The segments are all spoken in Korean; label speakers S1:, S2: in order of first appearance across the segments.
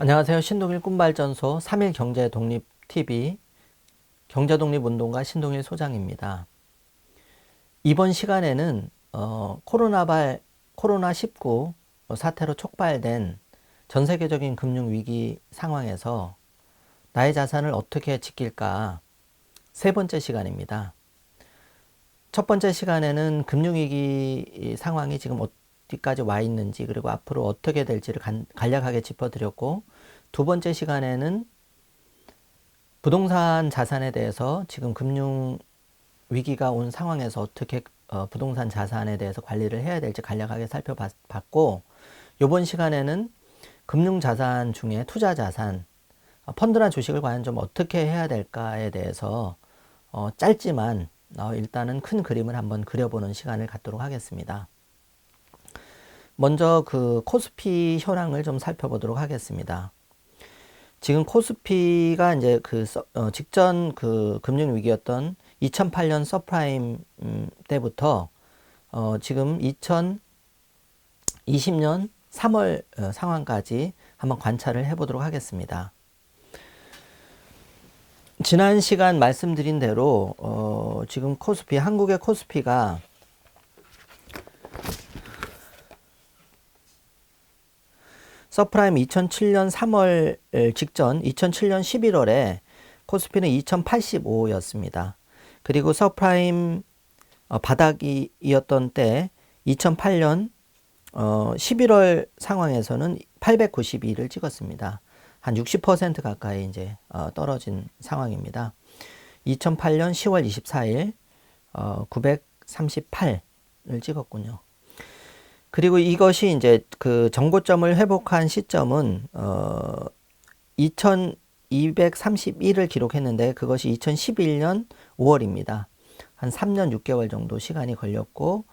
S1: 안녕하세요. 신동일 꿈발전소 3일 경제독립TV 경제독립운동가 신동일 소장입니다. 이번 시간에는 코로나19 사태로 촉발된 전 세계적인 금융위기 상황에서 나의 자산을 어떻게 지킬까 세 번째 시간입니다. 첫 번째 시간에는 금융위기 상황이 지금 어디까지 와 있는지 그리고 앞으로 어떻게 될지를 간략하게 짚어드렸고, 두 번째 시간에는 부동산 자산에 대해서 지금 금융 위기가 온 상황에서 어떻게 부동산 자산에 대해서 관리를 해야 될지 간략하게 살펴봤고, 이번 시간에는 금융 자산 중에 투자 자산, 펀드나 주식을 과연 좀 어떻게 해야 될까에 대해서 짧지만 일단은 큰 그림을 한번 그려보는 시간을 갖도록 하겠습니다. 먼저 그 코스피 현황을 좀 살펴보도록 하겠습니다. 지금 코스피가 이제 직전 그 금융 위기였던 2008년 서프라임 때부터 지금 2020년 3월 상황까지 한번 관찰을 해보도록 하겠습니다. 지난 시간 말씀드린 대로 지금 한국의 코스피가 서프라임 2007년 3월 직전 2007년 11월에 코스피는 2085였습니다. 그리고 서프라임 바닥이었던 때 2008년 11월 상황에서는 892를 찍었습니다. 한 60% 가까이 이제 떨어진 상황입니다. 2008년 10월 24일 938을 찍었군요. 그리고 이것이 이제 그 정고점을 회복한 시점은 2231을 기록했는데 그것이 2011년 5월입니다. 한 3년 6개월 정도 시간이 걸렸고,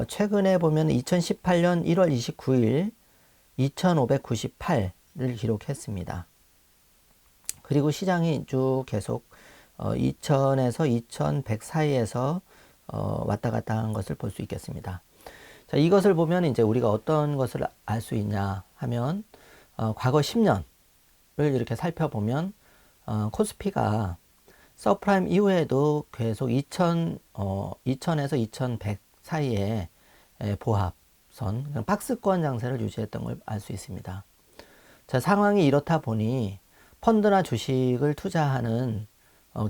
S1: 최근에 보면 2018년 1월 29일 2598을 기록했습니다. 그리고 시장이 쭉 계속 2000에서 2100 사이에서 왔다 갔다 한 것을 볼 수 있겠습니다. 자, 이것을 보면 이제 우리가 어떤 것을 알 수 있냐 하면, 과거 10년을 이렇게 살펴보면, 코스피가 서프라임 이후에도 계속 2000에서 2100 사이에 보합선, 박스권 장세를 유지했던 걸 알 수 있습니다. 자, 상황이 이렇다 보니 펀드나 주식을 투자하는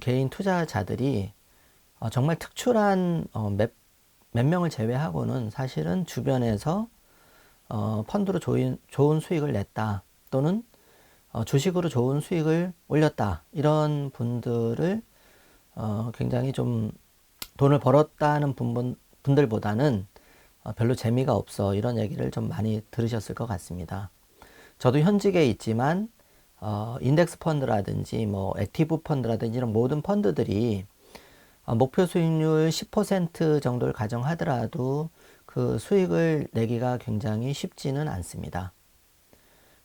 S1: 개인 투자자들이 정말 특출한 몇 명을 제외하고는 사실은 주변에서 펀드로 좋은 수익을 냈다, 또는 주식으로 좋은 수익을 올렸다, 이런 분들을 굉장히 좀 돈을 벌었다는 분들보다는 별로 재미가 없어, 이런 얘기를 좀 많이 들으셨을 것 같습니다. 저도 현직에 있지만 인덱스 펀드라든지 뭐 액티브 펀드라든지 이런 모든 펀드들이 목표 수익률 10% 정도를 가정하더라도 그 수익을 내기가 굉장히 쉽지는 않습니다.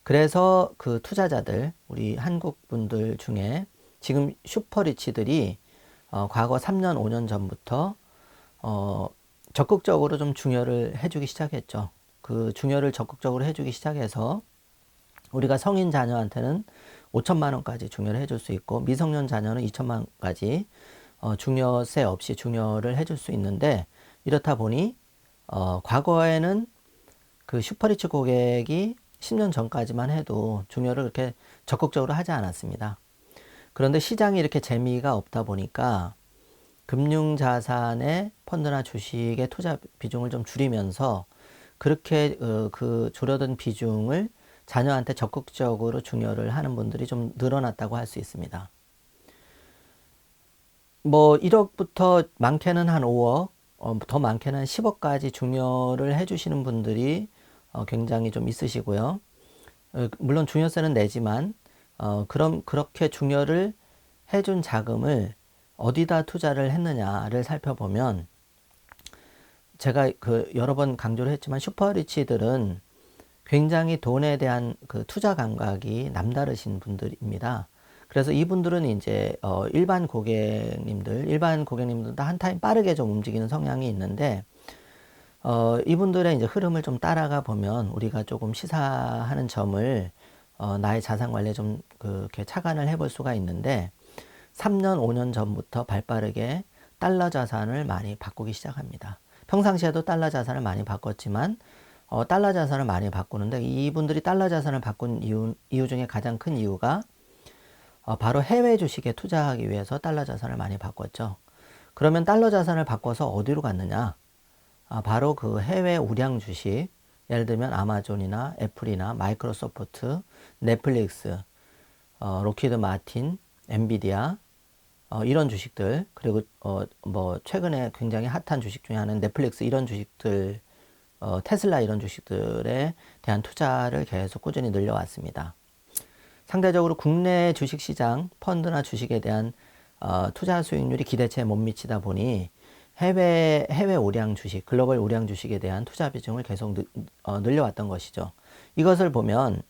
S1: 그래서 그 투자자들, 우리 한국 분들 중에 지금 슈퍼리치들이 과거 3년, 5년 전부터 적극적으로 좀 중요를 해주기 시작했죠. 그 중요를 적극적으로 해주기 시작해서 우리가 성인 자녀한테는 5천만 원까지 중요를 해줄 수 있고, 미성년 자녀는 2천만 원까지 중요세 없이 중요를 해줄 수 있는데, 이렇다 보니 과거에는 그 슈퍼리치 고객이 10년 전까지만 해도 중요를 그렇게 적극적으로 하지 않았습니다. 그런데 시장이 이렇게 재미가 없다 보니까 금융자산의 펀드나 주식의 투자 비중을 좀 줄이면서 그렇게 그 줄어든 비중을 자녀한테 적극적으로 중요를 하는 분들이 좀 늘어났다고 할 수 있습니다. 뭐 1억부터 많게는 한 5억, 더 많게는 한 10억까지 중요를 해주시는 분들이 굉장히 좀 있으시고요. 물론 중요세는 내지만 그럼 그렇게 중요를 해준 자금을 어디다 투자를 했느냐를 살펴보면, 제가 여러 번 강조를 했지만 슈퍼리치들은 굉장히 돈에 대한 그 투자 감각이 남다르신 분들입니다. 그래서 이분들은 이제 일반 고객님들도 한 타임 빠르게 좀 움직이는 성향이 있는데, 이분들의 이제 흐름을 좀 따라가 보면 우리가 조금 시사하는 점을 나의 자산 관리에 좀 그렇게 착안을 해볼 수가 있는데 3년, 5년 전부터 발빠르게 달러 자산을 많이 바꾸기 시작합니다. 평상시에도 달러 자산을 많이 바꿨지만 달러 자산을 많이 바꾸는데 이분들이 달러 자산을 바꾼 이유 중에 가장 큰 이유가 바로 해외 주식에 투자하기 위해서 달러 자산을 많이 바꿨죠. 그러면 달러 자산을 바꿔서 어디로 갔느냐? 바로 그 해외 우량 주식, 예를 들면 아마존이나 애플이나 마이크로소프트, 넷플릭스, 로키드 마틴, 엔비디아, 이런 주식들, 그리고 뭐 최근에 굉장히 핫한 주식 중에 하나는 넷플릭스 이런 주식들, 테슬라 이런 주식들에 대한 투자를 계속 꾸준히 늘려왔습니다. 상대적으로 국내 주식시장, 펀드나 주식에 대한 투자 수익률이 기대치에 못 미치다 보니 해외 우량 주식, 글로벌 우량 주식에 대한 투자 비중을 계속 늘려왔던 것이죠. 이것을 보면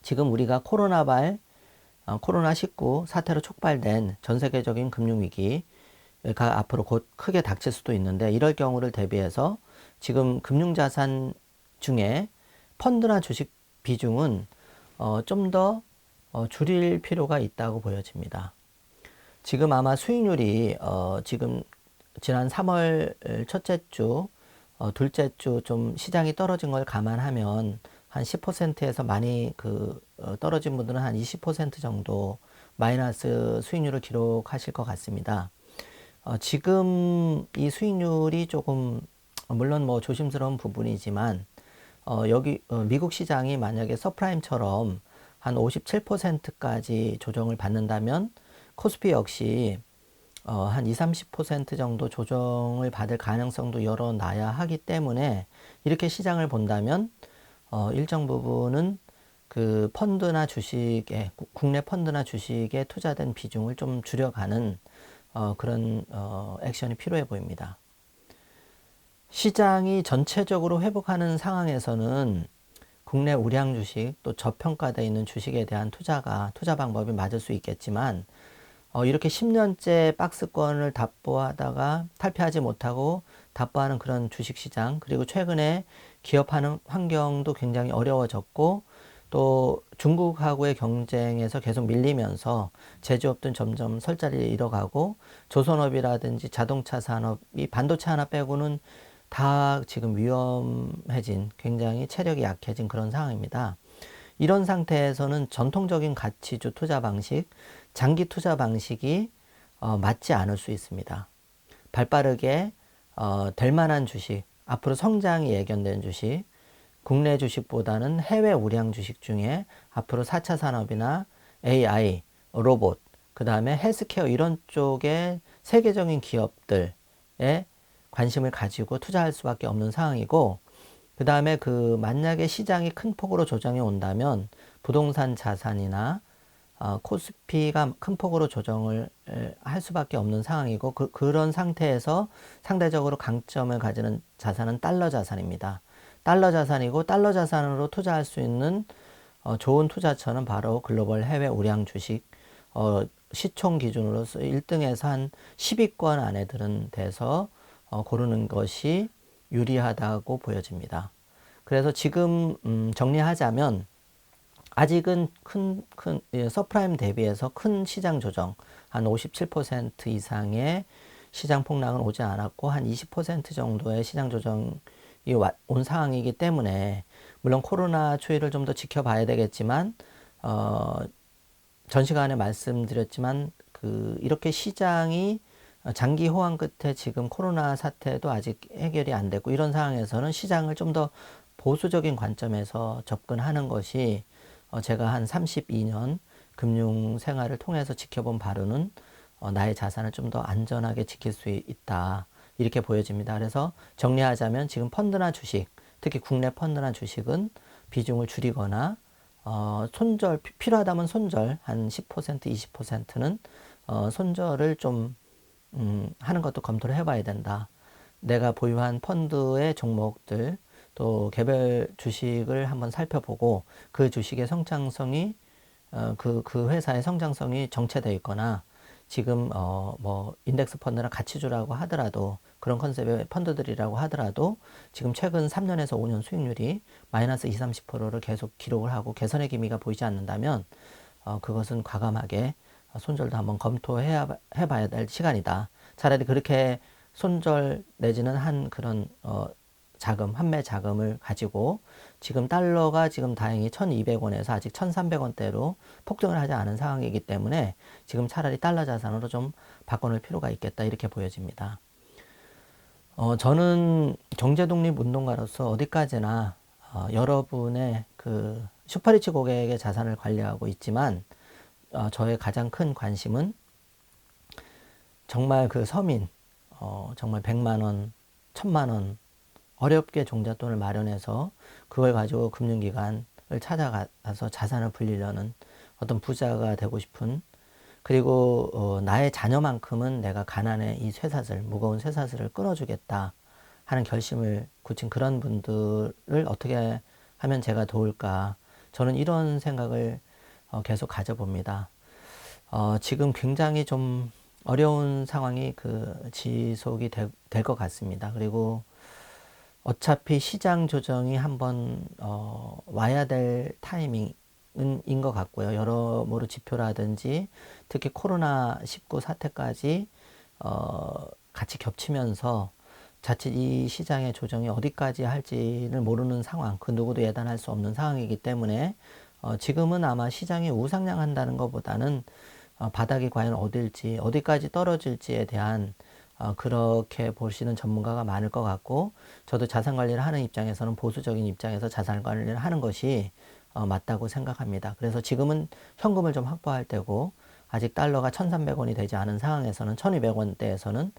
S1: 지금 우리가 코로나19 사태로 촉발된 전 세계적인 금융위기가 앞으로 곧 크게 닥칠 수도 있는데 이럴 경우를 대비해서 지금 금융자산 중에 펀드나 주식 비중은 좀 더 줄일 필요가 있다고 보여집니다. 지금 아마 수익률이 지금 지난 3월 첫째 주, 둘째 주 좀 시장이 떨어진 걸 감안하면 한 10%에서 많이 떨어진 분들은 한 20% 정도 마이너스 수익률을 기록하실 것 같습니다. 지금 이 수익률이 조금 물론 뭐 조심스러운 부분이지만 여기 미국 시장이 만약에 서프라임처럼 한 57%까지 조정을 받는다면 코스피 역시 한 20, 30% 정도 조정을 받을 가능성도 열어놔야 하기 때문에 이렇게 시장을 본다면 일정 부분은 그 펀드나 주식에 국내 펀드나 주식에 투자된 비중을 좀 줄여가는 그런 액션이 필요해 보입니다. 시장이 전체적으로 회복하는 상황에서는 국내 우량 주식 또 저평가되어 있는 주식에 대한 투자 방법이 맞을 수 있겠지만 이렇게 10년째 박스권을 답보하다가 탈피하지 못하고 답보하는 그런 주식시장, 그리고 최근에 기업하는 환경도 굉장히 어려워졌고 또 중국하고의 경쟁에서 계속 밀리면서 제조업들은 점점 설 자리를 잃어가고 조선업이라든지 자동차 산업이 반도체 하나 빼고는 다 지금 위험해진, 굉장히 체력이 약해진 그런 상황입니다. 이런 상태에서는 전통적인 가치주 투자 방식, 장기 투자 방식이 맞지 않을 수 있습니다. 발빠르게 될 만한 주식, 앞으로 성장이 예견되는 주식, 국내 주식보다는 해외 우량 주식 중에 앞으로 4차 산업이나 AI, 로봇, 그 다음에 헬스케어 이런 쪽에 세계적인 기업들에 관심을 가지고 투자할 수밖에 없는 상황이고, 그 다음에 만약에 시장이 큰 폭으로 조정이 온다면 부동산 자산이나 코스피가 큰 폭으로 조정을 할 수밖에 없는 상황이고 그런 상태에서 상대적으로 강점을 가지는 자산은 달러 자산입니다. 달러 자산이고 달러 자산으로 투자할 수 있는 좋은 투자처는 바로 글로벌 해외 우량 주식 시총 기준으로서 1등에서 한 10위권 안에 드는 데서 고르는 것이 유리하다고 보여집니다. 그래서 지금 정리하자면 아직은 서프라임 대비해서 큰 시장 조정, 한 57% 이상의 시장 폭락은 오지 않았고 한 20% 정도의 시장 조정이 온 상황이기 때문에 물론 코로나 추이를 좀 더 지켜봐야 되겠지만 전 시간에 말씀드렸지만 이렇게 시장이 장기 호황 끝에 지금 코로나 사태도 아직 해결이 안 됐고 이런 상황에서는 시장을 좀 더 보수적인 관점에서 접근하는 것이 제가 한 32년 금융 생활을 통해서 지켜본 바로는 나의 자산을 좀 더 안전하게 지킬 수 있다. 이렇게 보여집니다. 그래서 정리하자면 지금 펀드나 주식, 특히 국내 펀드나 주식은 비중을 줄이거나 필요하다면 손절 한 10%, 20%는 손절을 좀 하는 것도 검토를 해봐야 된다. 내가 보유한 펀드의 종목들 또 개별 주식을 한번 살펴보고 그 주식의 성장성이 그 회사의 성장성이 정체되어 있거나 지금 뭐 인덱스 펀드랑 같이 주라고 하더라도 그런 컨셉의 펀드들이라고 하더라도 지금 최근 3년에서 5년 수익률이 마이너스 20, 30%를 계속 기록을 하고 개선의 기미가 보이지 않는다면 그것은 과감하게 손절도 한번 해봐야 될 시간이다. 차라리 그렇게 손절 내지는 한 그런 자금, 환매 자금을 가지고 지금 달러가 지금 다행히 1200원에서 아직 1300원대로 폭등을 하지 않은 상황이기 때문에 지금 차라리 달러 자산으로 좀 바꿔놓을 필요가 있겠다 이렇게 보여집니다. 저는 경제독립 운동가로서 어디까지나 여러분의 그 슈퍼리치 고객의 자산을 관리하고 있지만 저의 가장 큰 관심은 정말 그 서민 정말 100만원, 1000만원 어렵게 종잣돈을 마련해서 그걸 가지고 금융기관을 찾아가서 자산을 불리려는 어떤 부자가 되고 싶은, 그리고 나의 자녀만큼은 내가 가난의 이 쇠사슬, 무거운 쇠사슬을 끊어주겠다 하는 결심을 굳힌 그런 분들을 어떻게 하면 제가 도울까, 저는 이런 생각을 계속 가져봅니다. 지금 굉장히 좀 어려운 상황이 지속이 될 것 같습니다. 그리고 어차피 시장 조정이 한번 와야 될 타이밍인 것 같고요. 여러모로 지표라든지 특히 코로나19 사태까지 같이 겹치면서 자칫 이 시장의 조정이 어디까지 할지를 모르는 상황, 그 누구도 예단할 수 없는 상황이기 때문에 지금은 아마 시장이 우상향한다는 것보다는 바닥이 과연 어딜지, 어디까지 떨어질지에 대한 그렇게 보시는 전문가가 많을 것 같고, 저도 자산 관리를 하는 입장에서는 보수적인 입장에서 자산 관리를 하는 것이 맞다고 생각합니다. 그래서 지금은 현금을 좀 확보할 때고, 아직 달러가 1300원이 되지 않은 상황에서는 1200원대에서는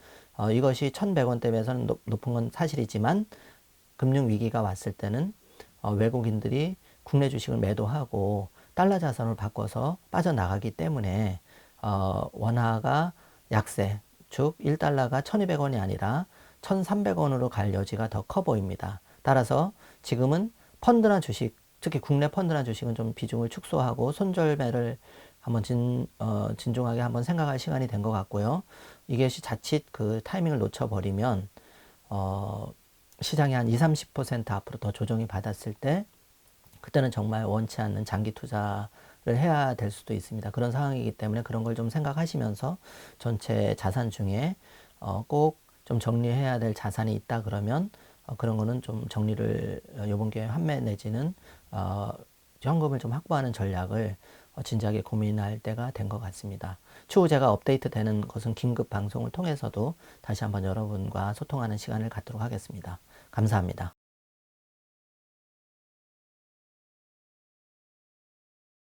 S1: 이것이 1100원대에서는 높은 건 사실이지만 금융위기가 왔을 때는 외국인들이 국내 주식을 매도하고 달러 자산을 바꿔서 빠져나가기 때문에 원화가 약세, 즉 1달러가 1200원이 아니라 1300원으로 갈 여지가 더 커 보입니다. 따라서 지금은 펀드나 주식, 특히 국내 펀드나 주식은 좀 비중을 축소하고 손절매를 한번 진중하게 한번 생각할 시간이 된 것 같고요. 이것이 자칫 그 타이밍을 놓쳐버리면 시장이 한 20, 30% 앞으로 더 조정이 받았을 때 그때는 정말 원치 않는 장기 투자를 해야 될 수도 있습니다. 그런 상황이기 때문에 그런 걸 좀 생각하시면서 전체 자산 중에 꼭 좀 정리해야 될 자산이 있다 그러면 그런 거는 좀 정리를 이번 기회에 환매 내지는 현금을 좀 확보하는 전략을 진지하게 고민할 때가 된 것 같습니다. 추후 제가 업데이트 되는 것은 긴급 방송을 통해서도 다시 한번 여러분과 소통하는 시간을 갖도록 하겠습니다. 감사합니다.